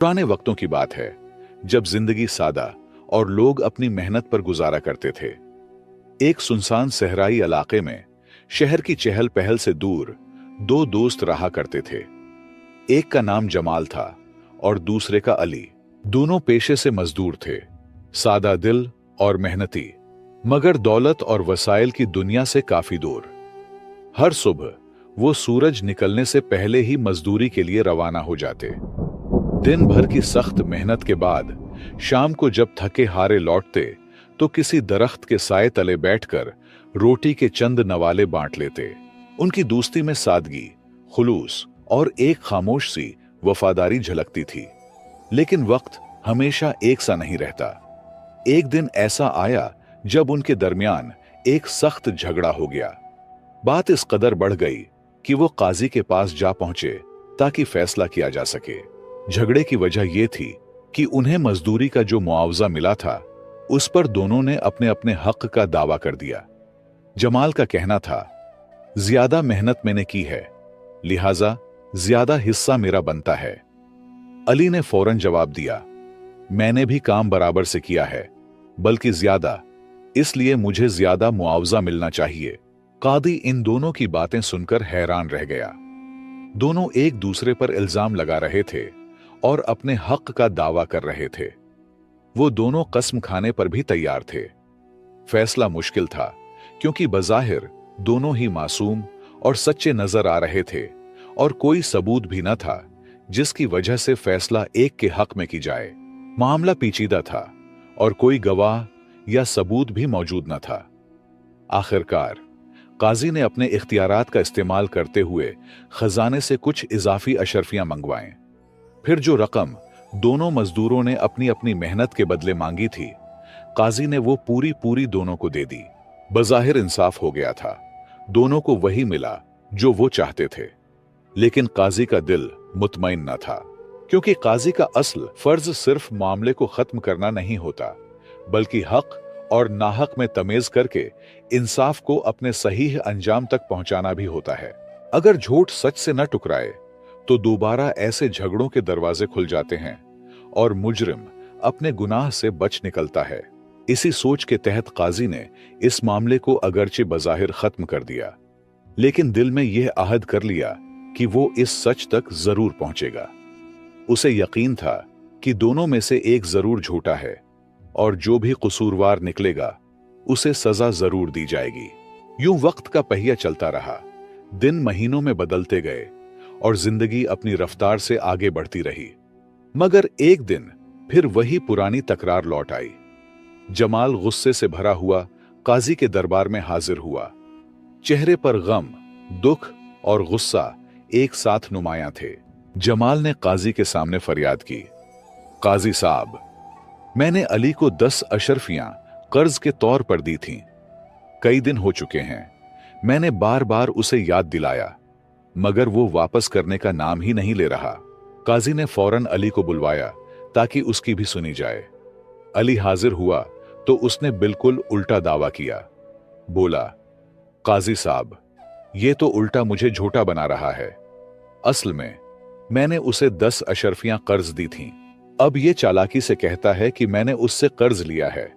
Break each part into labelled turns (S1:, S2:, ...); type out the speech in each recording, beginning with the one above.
S1: पुराने वक्तों की बात है, जब जिंदगी सादा और लोग अपनी मेहनत पर गुजारा करते थे। एक सुनसान सहराई इलाके में शहर की चहल पहल से दूर दो दोस्त रहा करते थे। एक का नाम जमाल था और दूसरे का अली। दोनों पेशे से मजदूर थे, सादा दिल और मेहनती, मगर दौलत और वसाइल की दुनिया से काफी दूर। हर सुबह वो सूरज निकलने से पहले ही मजदूरी के लिए रवाना हो जाते। दिन भर की सख्त मेहनत के बाद शाम को जब थके हारे लौटते तो किसी दरख्त के साए तले बैठकर रोटी के चंद नवाले बांट लेते। उनकी दोस्ती में सादगी, खुलूस और एक खामोश सी वफादारी झलकती थी। लेकिन वक्त हमेशा एक सा नहीं रहता। एक दिन ऐसा आया जब उनके दरमियान एक सख्त झगड़ा हो गया। बात इस कदर बढ़ गई कि वो काजी के पास जा पहुंचे ताकि फैसला किया जा सके। झगड़े की वजह यह थी कि उन्हें मजदूरी का जो मुआवजा मिला था उस पर दोनों ने अपने अपने हक का दावा कर दिया। जमाल का कहना था, ज्यादा मेहनत मैंने की है, लिहाजा ज्यादा हिस्सा मेरा बनता है। अली ने फौरन जवाब दिया, मैंने भी काम बराबर से किया है, बल्कि ज्यादा, इसलिए मुझे ज्यादा मुआवजा मिलना चाहिए। कादी इन दोनों की बातें सुनकर हैरान रह गया। दोनों एक दूसरे पर इल्जाम लगा रहे थे और अपने हक का दावा कर रहे थे। वो दोनों कसम खाने पर भी तैयार थे। फैसला मुश्किल था क्योंकि बज़ाहिर दोनों ही मासूम और सच्चे नजर आ रहे थे और कोई सबूत भी न था जिसकी वजह से फैसला एक के हक में की जाए। मामला पेचीदा था और कोई गवाह या सबूत भी मौजूद न था। आखिरकार काजी ने अपने इख्तियारात का इस्तेमाल करते हुए खजाने से कुछ इजाफी अशरफियां मंगवाएं। फिर जो रकम दोनों मजदूरों ने अपनी अपनी मेहनत के बदले मांगी थी, काजी ने वो पूरी पूरी दोनों को दे दी। बज़ाहिर इंसाफ हो गया था, दोनों को वही मिला जो वो चाहते थे। लेकिन काजी का दिल मुतमईन न था, क्योंकि काजी का असल फर्ज सिर्फ मामले को खत्म करना नहीं होता, बल्कि हक और नाहक में तमेज करके इंसाफ को अपने सही अंजाम तक पहुंचाना भी होता है। अगर झूठ सच से न टकराए तो दोबारा ऐसे झगड़ों के दरवाजे खुल जाते हैं और मुजरिम अपने गुनाह से बच निकलता है। इसी सोच के तहत काजी ने इस मामले को अगरचे बज़ाहिर खत्म कर दिया, लेकिन दिल में यह अहद कर लिया कि वो इस सच तक जरूर पहुंचेगा। उसे यकीन था कि दोनों में से एक जरूर झूठा है और जो भी कसूरवार निकलेगा उसे सजा जरूर दी जाएगी। यूं वक्त का पहिया चलता रहा। दिन महीनों में बदलते गए और जिंदगी अपनी रफ्तार से आगे बढ़ती रही। मगर एक दिन फिर वही पुरानी तकरार लौट आई। जमाल गुस्से से भरा हुआ काजी के दरबार में हाजिर हुआ। चेहरे पर गम, दुख और गुस्सा एक साथ नुमायां थे। जमाल ने काजी के सामने फरियाद की, काजी साहब, मैंने अली को 10 अशरफियां कर्ज के तौर पर दी थीं। कई दिन हो चुके हैं, मैंने बार बार उसे याद दिलाया, मगर वो वापस करने का नाम ही नहीं ले रहा। काजी ने फौरन अली को बुलवाया ताकि उसकी भी सुनी जाए। अली हाजिर हुआ तो उसने बिल्कुल उल्टा दावा किया। बोला, काजी साहब, ये तो उल्टा मुझे झूठा बना रहा है। असल में मैंने उसे 10 अशरफियां कर्ज दी थीं। अब ये चालाकी से कहता है कि मैंने उससे कर्ज लिया है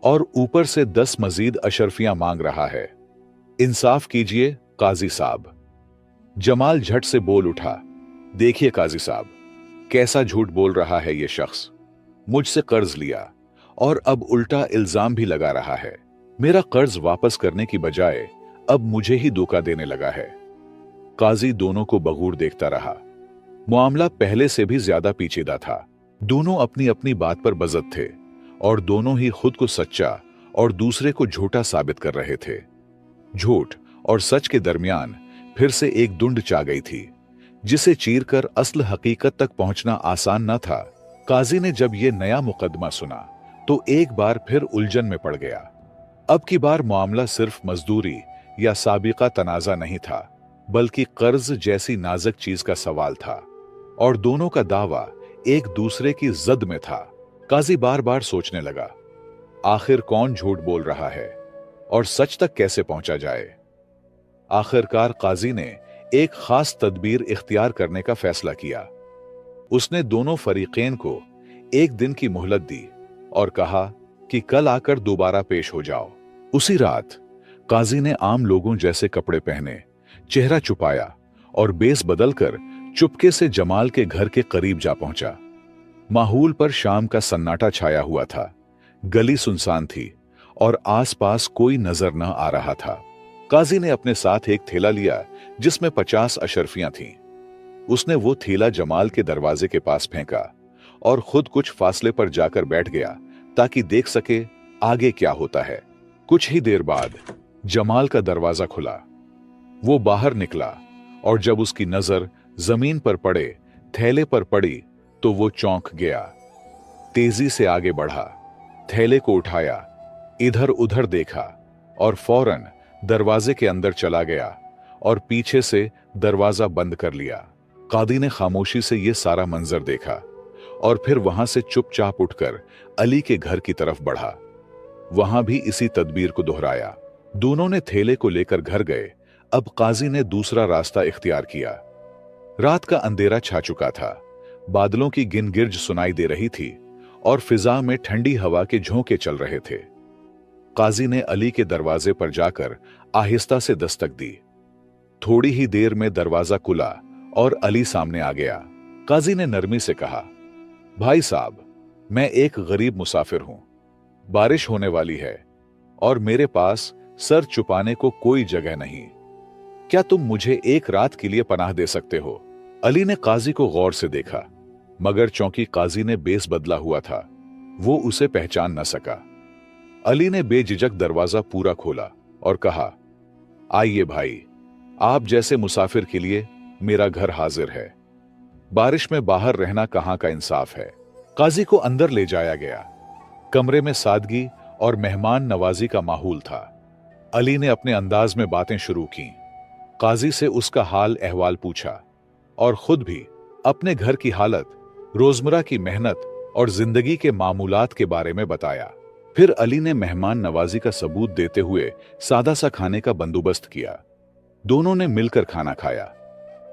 S1: और ऊपर से 10 मजीद अशरफियां मांग रहा है। इंसाफ कीजिए काजी साहब। जमाल झट से बोल उठा, देखिए काजी साहब, कैसा झूठ बोल रहा है ये शख्स। मुझसे कर्ज लिया और अब उल्टा इल्जाम भी लगा रहा है। मेरा कर्ज वापस करने की बजाय अब मुझे ही धोखा देने लगा है। काजी दोनों को बगूर देखता रहा। मामला पहले से भी ज्यादा पेचीदा था। दोनों अपनी अपनी बात पर बज़द थे और दोनों ही खुद को सच्चा और दूसरे को झूठा साबित कर रहे थे। झूठ और सच के दरमियान फिर से एक दुंड चा गई थी, जिसे चीरकर असल हकीकत तक पहुंचना आसान न था। काजी ने जब यह नया मुकदमा सुना तो एक बार फिर उलझन में पड़ गया। अब की बार मामला सिर्फ मजदूरी या साबिका तनाजा नहीं था, बल्कि कर्ज जैसी नाजुक चीज का सवाल था और दोनों का दावा एक दूसरे की जद में था। काजी बार बार सोचने लगा, आखिर कौन झूठ बोल रहा है और सच तक कैसे पहुंचा जाए। आखिरकार काजी ने एक खास तदबीर इख्तियार करने का फैसला किया। उसने दोनों फरीकैन को एक दिन की मोहलत दी और कहा कि कल आकर दोबारा पेश हो जाओ। उसी रात काजी ने आम लोगों जैसे कपड़े पहने, चेहरा छुपाया और बेस बदलकर चुपके से जमाल के घर के करीब जा पहुंचा। माहौल पर शाम का सन्नाटा छाया हुआ था। गली सुनसान थी और आसपास कोई नजर न आ रहा था। काजी ने अपने साथ एक थैला लिया जिसमें 50 अशरफियां थीं। उसने वो थैला जमाल के दरवाजे के पास फेंका और खुद कुछ फासले पर जाकर बैठ गया ताकि देख सके आगे क्या होता है। कुछ ही देर बाद जमाल का दरवाजा खुला। वो बाहर निकला और जब उसकी नजर जमीन पर पड़े, थैले पर पड़ी, तो वो चौंक गया। तेजी से आगे बढ़ा, थैले को उठाया, इधर उधर देखा और फौरन दरवाजे के अंदर चला गया और पीछे से दरवाजा बंद कर लिया। कादी ने खामोशी से यह सारा मंजर देखा और फिर वहां से चुपचाप उठकर अली के घर की तरफ बढ़ा। वहां भी इसी तदबीर को दोहराया। दोनों ने थैले को लेकर घर गए। अब काजी ने दूसरा रास्ता इख्तियार किया। रात का अंधेरा छा चुका था। बादलों की गिनगिर्ज सुनाई दे रही थी और फिजा में ठंडी हवा के झोंके चल रहे थे। काजी ने अली के दरवाजे पर जाकर आहिस्ता से दस्तक दी। थोड़ी ही देर में दरवाजा खुला और अली सामने आ गया। काजी ने नरमी से कहा, भाई साहब, मैं एक गरीब मुसाफिर हूं। बारिश होने वाली है और मेरे पास सर छुपाने को कोई जगह नहीं। क्या तुम मुझे एक रात के लिए पनाह दे सकते हो? अली ने काजी को गौर से देखा, मगर चूंकि काजी ने बेस बदला हुआ था, वो उसे पहचान न सका। अली ने बेझिझक दरवाजा पूरा खोला और कहा, आइए भाई, आप जैसे मुसाफिर के लिए मेरा घर हाजिर है। बारिश में बाहर रहना कहां का इंसाफ है। काजी को अंदर ले जाया गया। कमरे में सादगी और मेहमान नवाजी का माहौल था। अली ने अपने अंदाज में बातें शुरू की। काजी से उसका हाल अहवाल पूछा और खुद भी अपने घर की हालत, रोजमर्रा की मेहनत और जिंदगी के मामूलात के बारे में बताया। फिर अली ने मेहमान नवाजी का सबूत देते हुए सादा सा खाने का बंदोबस्त किया। दोनों ने मिलकर खाना खाया।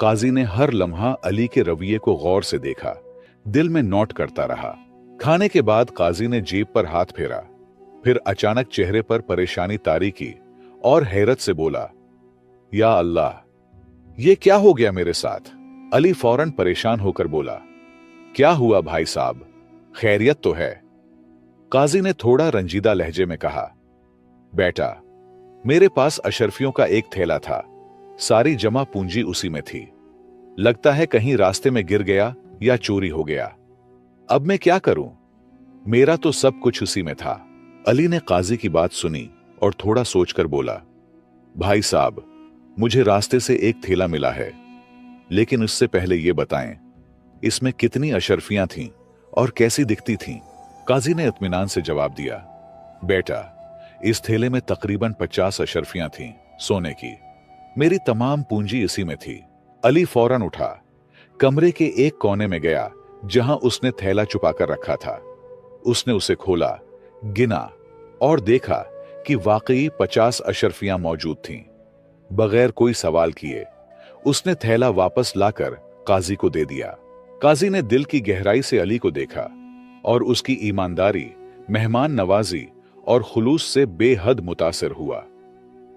S1: काजी ने हर लम्हा अली के रवैये को गौर से देखा, दिल में नोट करता रहा। खाने के बाद काजी ने जेब पर हाथ फेरा, फिर अचानक चेहरे पर परेशानी तारी की और हैरत से बोला, या अल्लाह, ये क्या हो गया मेरे साथ? अली फौरन परेशान होकर बोला, क्या हुआ भाई साहब, खैरियत तो है? काजी ने थोड़ा रंजीदा लहजे में कहा, बेटा, मेरे पास अशरफियों का एक थैला था। सारी जमा पूंजी उसी में थी। लगता है कहीं रास्ते में गिर गया या चोरी हो गया। अब मैं क्या करूं? मेरा तो सब कुछ उसी में था। अली ने काजी की बात सुनी और थोड़ा सोचकर बोला, भाई साहब, मुझे रास्ते से एक थैला मिला है, लेकिन उससे पहले यह बताएं, इसमें कितनी अशरफियां थीं और कैसी दिखती थीं? काजी ने इत्मीनान से जवाब दिया, बेटा, इस थैले में तकरीबन 50 अशरफियां थीं, सोने की। मेरी तमाम पूंजी इसी में थी। अली फौरन उठा, कमरे के एक कोने में गया जहां उसने थैला छुपाकर रखा था। उसने उसे खोला, गिना और देखा कि वाकई 50 अशरफियां मौजूद थीं। बगैर कोई सवाल किए उसने थैला वापस लाकर काजी को दे दिया। काजी ने दिल की गहराई से अली को देखा और उसकी ईमानदारी, मेहमान नवाजी और खुलूस से बेहद मुतासिर हुआ।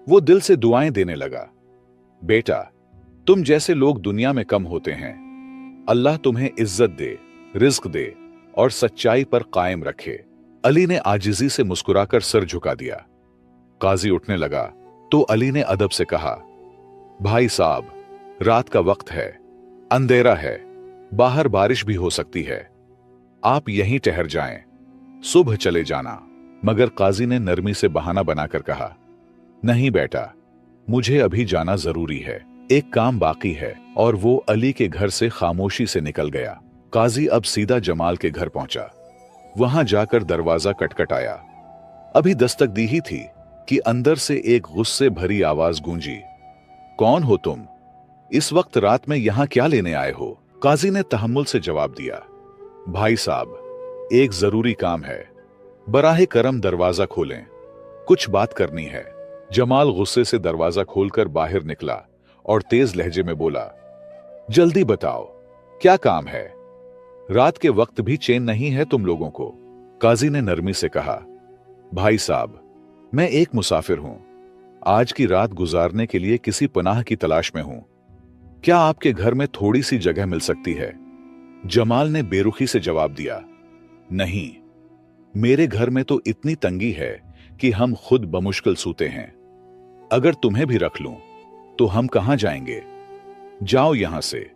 S1: वो दिल से दुआएं देने लगा, बेटा, तुम जैसे लोग दुनिया में कम होते हैं। अल्लाह तुम्हें इज्जत दे, रिज्क दे और सच्चाई पर कायम रखे। अली ने आजिजी से मुस्कुराकर सर झुका दिया। काजी उठने लगा तो अली ने अदब से कहा, भाई साहब, रात का वक्त है, अंधेरा है, बाहर बारिश भी हो सकती है। आप यहीं ठहर जाएं, सुबह चले जाना। मगर काजी ने नरमी से बहाना बनाकर कहा, नहीं बेटा, मुझे अभी जाना जरूरी है, एक काम बाकी है। और वो अली के घर से खामोशी से निकल गया। काजी अब सीधा जमाल के घर पहुंचा। वहां जाकर दरवाजा खटखटाया। अभी दस्तक दी ही थी कि अंदर से एक गुस्से भरी आवाज गूंजी, कौन हो तुम? इस वक्त रात में यहां क्या लेने आए हो? काजी ने तहम्मुल से जवाब दिया, भाई साहब, एक जरूरी काम है, बराहे करम दरवाजा खोलें, कुछ बात करनी है। जमाल गुस्से से दरवाजा खोलकर बाहर निकला और तेज लहजे में बोला, जल्दी बताओ, क्या काम है? रात के वक्त भी चैन नहीं है तुम लोगों को। काजी ने नरमी से कहा, भाई साहब, मैं एक मुसाफिर हूं, आज की रात गुजारने के लिए किसी पनाह की तलाश में हूं। क्या आपके घर में थोड़ी सी जगह मिल सकती है? जमाल ने बेरुखी से जवाब दिया, नहीं, मेरे घर में तो इतनी तंगी है कि हम खुद बमुश्किल सूते हैं। अगर तुम्हें भी रख लूं तो हम कहां जाएंगे? जाओ यहां से,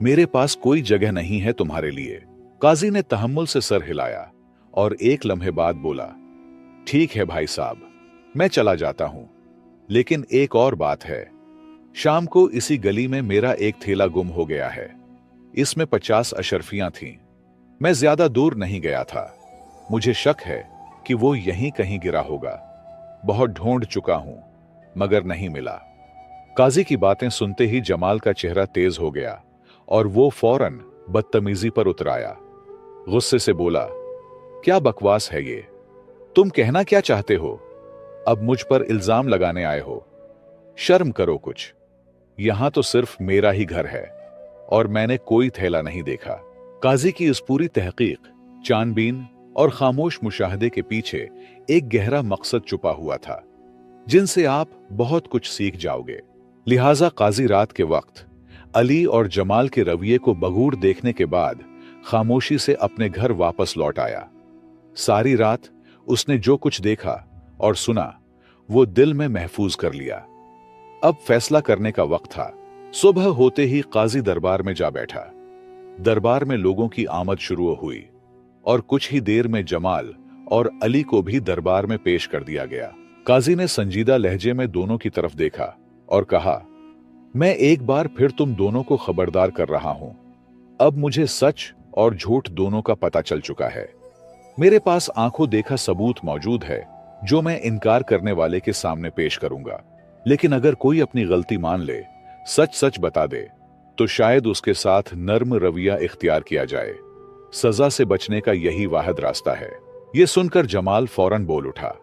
S1: मेरे पास कोई जगह नहीं है तुम्हारे लिए। काजी ने तहम्मुल से सर हिलाया और एक लम्हे बाद बोला, ठीक है भाई साहब, मैं चला जाता हूं, लेकिन एक और बात है। शाम को इसी गली में मेरा एक थैला गुम हो गया है। इसमें 50 अशरफियां थीं। मैं ज्यादा दूर नहीं गया था। मुझे शक है कि वो यहीं कहीं गिरा होगा। बहुत ढूंढ चुका हूं, मगर नहीं मिला। काजी की बातें सुनते ही जमाल का चेहरा तेज हो गया और वो फौरन बदतमीजी पर उतर आया। गुस्से से बोला, क्या बकवास है ये? तुम कहना क्या चाहते हो? अब मुझ पर इल्जाम लगाने आए हो? शर्म करो कुछ। यहां तो सिर्फ मेरा ही घर है और मैंने कोई थैला नहीं देखा। काजी की इस पूरी तहकीक, छानबीन और खामोश मुशाहदे के पीछे एक गहरा मकसद छुपा हुआ था, जिनसे आप बहुत कुछ सीख जाओगे। लिहाजा काजी रात के वक्त अली और जमाल के रवैये को बगूर देखने के बाद खामोशी से अपने घर वापस लौट आया। सारी रात उसने जो कुछ देखा और सुना वो दिल में महफूज कर लिया। अब फैसला करने का वक्त था। सुबह होते ही काजी दरबार में जा बैठा। दरबार में लोगों की आमद शुरू हुई और कुछ ही देर में जमाल और अली को भी दरबार में पेश कर दिया गया। काजी ने संजीदा लहजे में दोनों की तरफ देखा और कहा, मैं एक बार फिर तुम दोनों को खबरदार कर रहा हूं। अब मुझे सच और झूठ दोनों का पता चल चुका है। मेरे पास आंखों देखा सबूत मौजूद है जो मैं इनकार करने वाले के सामने पेश करूंगा। लेकिन अगर कोई अपनी गलती मान ले, सच सच बता दे, तो शायद उसके साथ नर्म रवैया इख्तियार किया जाए। सजा से बचने का यही वाहिद रास्ता है। यह सुनकर जमाल फौरन बोल उठा।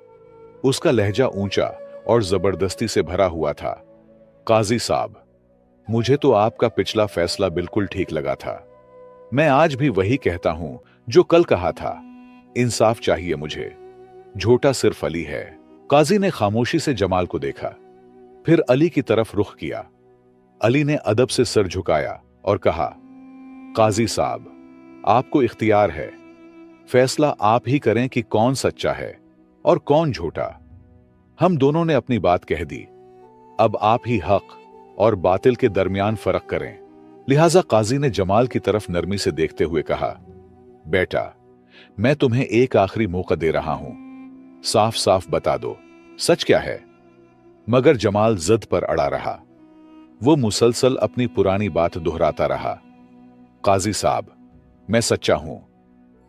S1: उसका लहजा ऊंचा और जबरदस्ती से भरा हुआ था। काजी साहब, मुझे तो आपका पिछला फैसला बिल्कुल ठीक लगा था। मैं आज भी वही कहता हूं जो कल कहा था। इंसाफ चाहिए मुझे। झूठा सिर्फ अली है। काजी ने खामोशी से जमाल को देखा, फिर अली की तरफ रुख किया। अली ने अदब से सर झुकाया और कहा, काजी साहब, आपको इख्तियार है। फैसला आप ही करें कि कौन सच्चा है और कौन झूठा। हम दोनों ने अपनी बात कह दी। अब आप ही हक और बातिल के दरमियान फर्क करें। लिहाजा काजी ने जमाल की तरफ नरमी से देखते हुए कहा, बेटा, मैं तुम्हें एक आखिरी मौका दे रहा हूं। साफ साफ बता दो, सच क्या है? मगर जमाल जिद पर अड़ा रहा। वो मुसलसल अपनी पुरानी बात दोहराता रहा। काजी साहब, मैं सच्चा हूं।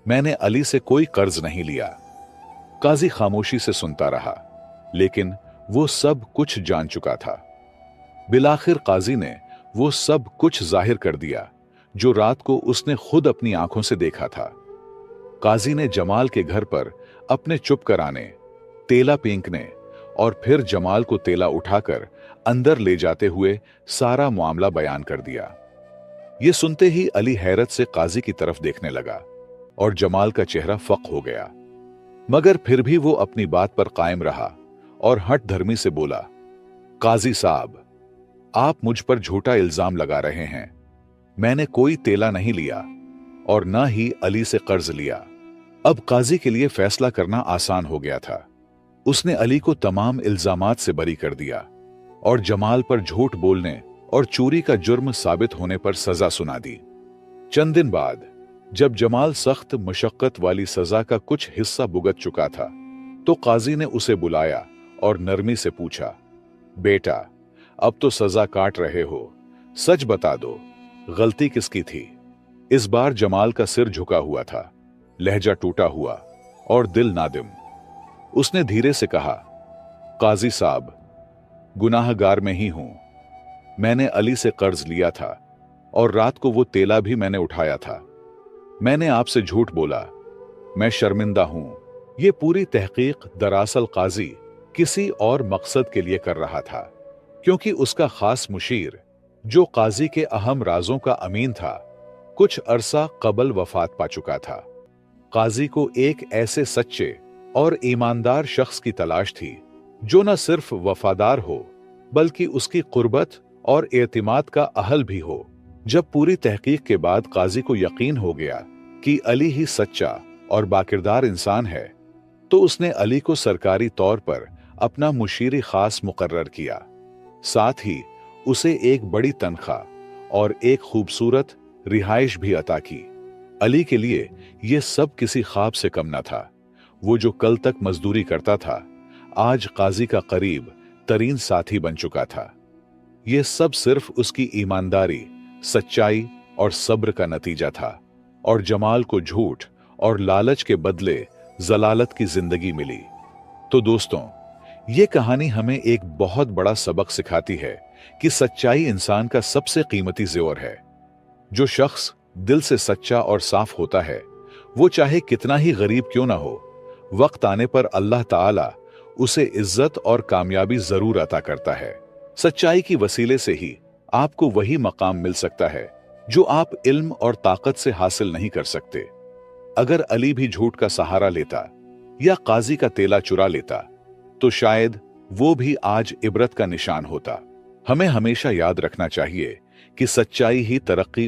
S1: मैंने अली से कोई कर्ज नहीं लिया। काजी खामोशी से सुनता रहा, लेकिन वो सब कुछ जान चुका था। बिलाखिर काजी ने वो सब कुछ जाहिर कर दिया जो रात को उसने खुद अपनी आंखों से देखा था। काजी ने जमाल के घर पर अपने चुप कराने, तेला पींकने और फिर जमाल को तेला उठाकर अंदर ले जाते हुए सारा मामला बयान कर दिया। यह सुनते ही अली हैरत से काजी की तरफ देखने लगा और जमाल का चेहरा फक हो गया। मगर फिर भी वो अपनी बात पर कायम रहा और हठ धर्मी से बोला, काजी साहब, आप मुझ पर झूठा इल्जाम लगा रहे हैं। मैंने कोई तेला नहीं लिया और न ही अली से कर्ज लिया। अब काजी के लिए फैसला करना आसान हो गया था। उसने अली को तमाम इल्जामात से बरी कर दिया और जमाल पर झूठ बोलने और चोरी का जुर्म साबित होने पर सजा सुना दी। चंद दिन बाद जब जमाल सख्त मशक्कत वाली सजा का कुछ हिस्सा भुगत चुका था, तो काजी ने उसे बुलाया और नरमी से पूछा, बेटा, अब तो सजा काट रहे हो, सच बता दो, गलती किसकी थी? इस बार जमाल का सिर झुका हुआ था, लहजा टूटा हुआ और दिल नादिम। उसने धीरे से कहा, काजी साहब, गुनाहगार मैं ही हूं। मैंने अली से कर्ज लिया था और रात को वो तेला भी मैंने उठाया था। मैंने आपसे झूठ बोला। मैं शर्मिंदा हूं। ये पूरी तहकीक दरअसल काजी किसी और मकसद के लिए कर रहा था, क्योंकि उसका खास मुशीर, जो काजी के अहम राजों का अमीन था, कुछ अरसा कबल वफात पा चुका था। काजी को एक ऐसे सच्चे और ईमानदार शख्स की तलाश थी जो न सिर्फ वफादार हो बल्कि उसकी कुर्बत और एतमाद का अहल भी हो। जब पूरी तहकीक के बाद काजी को यकीन हो गया कि अली ही सच्चा और बाकिरदार इंसान है, तो उसने अली को सरकारी तौर पर अपना मुशीर खास मुकर्रर किया। साथ ही उसे एक बड़ी तनख्वाह और एक खूबसूरत रिहाइश भी अता की। अली के लिए यह सब किसी ख्वाब से कम न था। वो जो कल तक मजदूरी करता था, आज काजी का करीब तरीन साथी बन चुका था। यह सब सिर्फ उसकी ईमानदारी, सच्चाई और सब्र का नतीजा था। और जमाल को झूठ और लालच के बदले जलालत की जिंदगी मिली। तो दोस्तों, ये कहानी हमें एक बहुत बड़ा सबक सिखाती है कि सच्चाई इंसान का सबसे कीमती ज़ेवर है। जो शख्स दिल से सच्चा और साफ होता है, वो चाहे कितना ही गरीब क्यों ना हो, वक्त आने पर अल्लाह ताला उसे इज्जत और कामयाबी जरूर अता करता है। सच्चाई की वसीले से ही आपको वही मकाम मिल सकता है जो आप इल्म और ताकत से हासिल नहीं कर सकते। अगर अली भी झूठ का सहारा लेता या काजी का तेला चुरा लेता, तो शायद वो भी आज इबरत का निशान होता। हमें हमेशा याद रखना चाहिए कि सच्चाई ही तरक्की